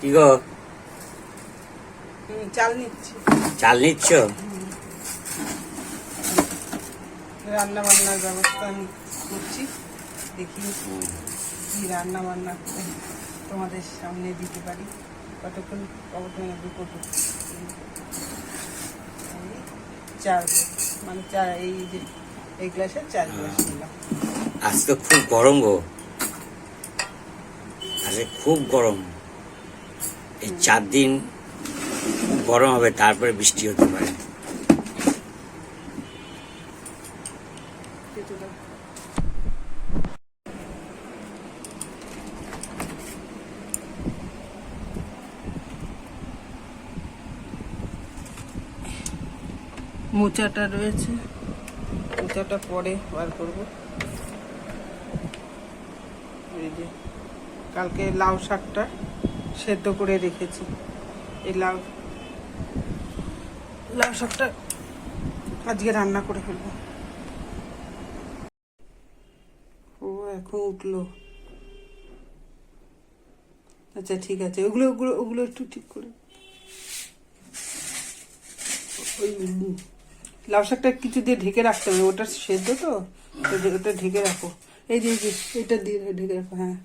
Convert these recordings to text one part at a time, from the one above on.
কি গো, চাল নিচ্ছি। চাল নিচ্ছ? রান্না বান্নার ব্যবস্থা আমি করছি, দেখি কি রান্না বান্না করে তোমাদের সামনে দিতে পারি। কতক্ষণ অবশ্যই দুটো চার, মানে চা, এই যে এই গ্লাসের 4 গ্লাস নিলাম। আজ তো খুব গরম গো, আজকে খুব গরম। এই 4 দিন গরম হবে, তারপরে বৃষ্টি হতে পারে। মোচাটা রয়েছে, মোচাটা পরে বার করবো। এই যে কালকে লাউ শাকটা সেদ্ধ করে রেখেছি, এই লাউ শাকটা আজকে রান্না করে ফেলবো। ও এখন উঠলো, আচ্ছা ঠিক আছে। ওগুলো ওগুলো ওগুলো একটু ঠিক করে, ওই লাউ শাকটা কিছু দিয়ে ঢেকে রাখতে হবে, ওটা সেদ্ধ তো, ওটা ঢেকে রাখো। এই যে এটা দিয়ে ঢেকে রাখো। হ্যাঁ,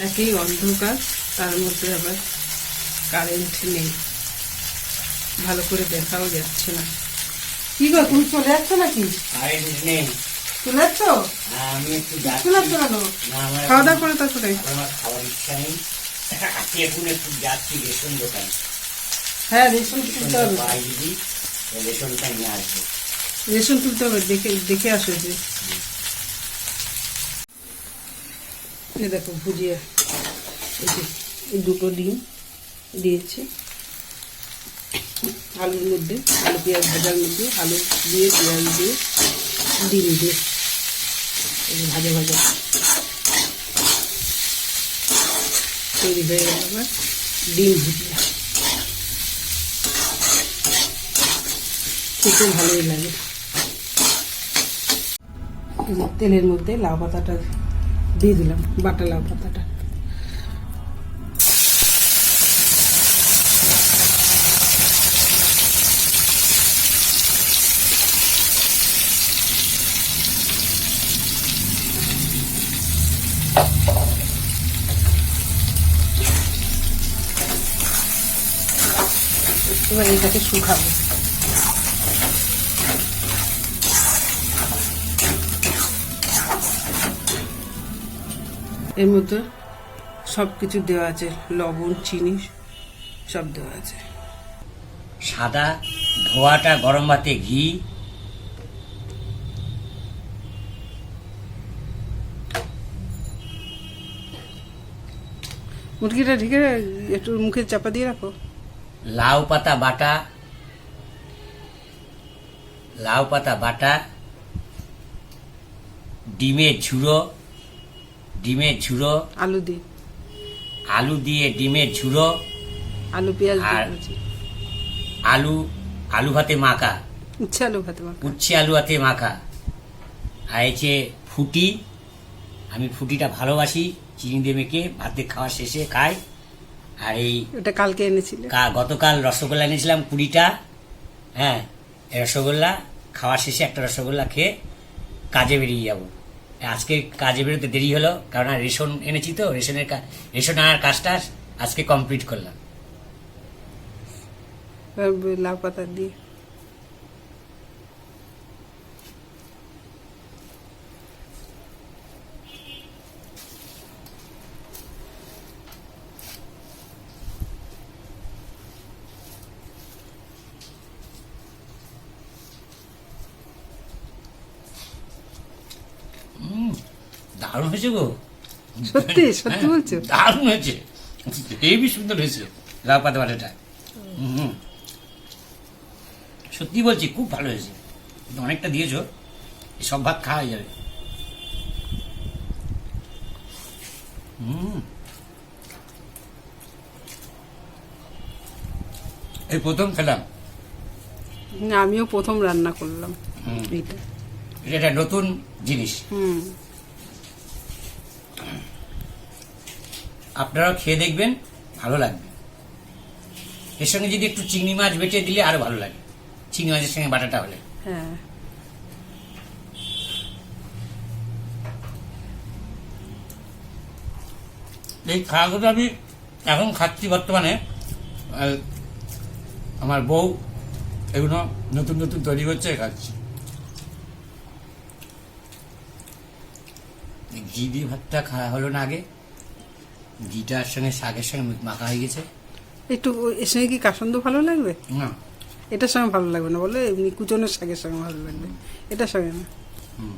একই অন্ধকার, তার মধ্যে আবার কারেন্ট নেই, ভালো করে দেখাও যাচ্ছে না। কি গো, তুমি চলে যাচ্ছ নাকি? চলে যাচ্ছ? আমি একটু চলে যাচ্ছ কেন? খাওয়া দাওয়া করে তারপরে? আমার খাওয়ার ইচ্ছা নেই, এখন একটু যাচ্ছি রেশন দোকান। হ্যাঁ, রেশন তুলতে হবে, রেশনটা নিয়ে আসবো। রেশন তুলতে হবে, দেখে আসো। যে এই দেখো ভুজিয়া, এই 2টো ডিম দিয়েছি আলুর মধ্যে, আলু পেঁয়াজ ভাজার মধ্যে আলু দিয়ে, পেঁয়াজ দিয়ে, ডিম দিয়ে ভাজা ভাজা তৈরি হয়ে গেল আবার ডিম ভুজিয়া। খেতে ভালোই লাগে। তেলের মধ্যে লাউ পাতাটা দিয়ে দিলাম, বাটা লাউ পাতাটা। এবার এটাকে শুকাবো। এর মধ্যে সব কিছু দেওয়া আছে, লবণ, চিনি সব দেওয়া আছে। সাদা ধোয়াটা গরম ভাতে ঘি, মুরগিটা ঢেকে একটু মুখে চাপা দিয়ে রাখো। লাউ পাতা বাটা, ডিমের ঝুড়ো, আলু দিয়ে ডিমের ঝুড়ো, আলু পেঁয়াজ আর আলু ভাতে মাখা, উচ্ছে আলু ভাতে মাখা, আর এই ফুটি। আমি ফুটিটা ভালোবাসি, চিনি দিয়ে মেখে ভাতে খাওয়া শেষে খাই। আর এই ওটা কালকে এনেছিল, গতকাল রসগোল্লা এনেছিলাম 20টা। হ্যাঁ, রসগোল্লা খাওয়া শেষে একটা রসগোল্লা খেয়ে কাজে বেরিয়ে যাব। আজকে কাজে বেরোতে দেরি হলো, কারণ রেশন এনেছি তো, রেশন আনার কাজটা আজকে কমপ্লিট করলাম। লাউ পাতা দিয়ে দারুণ হয়েছে গো, সত্যি বলছো? দারুণ হয়েছে, হেবি সুন্দর হয়েছে লাউ পাতা বাটাটা। সত্যি বলছি, খুব ভালো হয়েছে। অনেকটা দিয়েছো, সব ভাত খাওয়া হয়ে যাবে। এই প্রথম খেলাম আমিও প্রথম রান্না করলাম হুম। এইটা। এটা একটা নতুন জিনিস, হুম। আপনারাও খেয়ে দেখবেন, ভালো লাগবে। এর সঙ্গে যদি একটু চিংড়ি মাছ বেটে দিলে আরো ভালো লাগে, চিংড়ি মাছের সঙ্গে বাটাটা হলে। হ্যাঁ। এই খাওয়াগুলো আমি এখন খাচ্ছি বর্তমানে। আর আমার বউ এগুলো নতুন নতুন তৈরি করছে, খাচ্ছি। ঘি দিয়ে ভাতটা খাওয়া হলো না আগে, ঘিটার সঙ্গে শাকের সঙ্গে মাখা হয়ে গেছে। একটু এর সঙ্গে কি কাসন্দ ভালো লাগবে? না, এটার সঙ্গে ভালো লাগবে না, বলে এমনি কুচনের শাকের সঙ্গে ভালো লাগবে, এটার সঙ্গে না। হুম।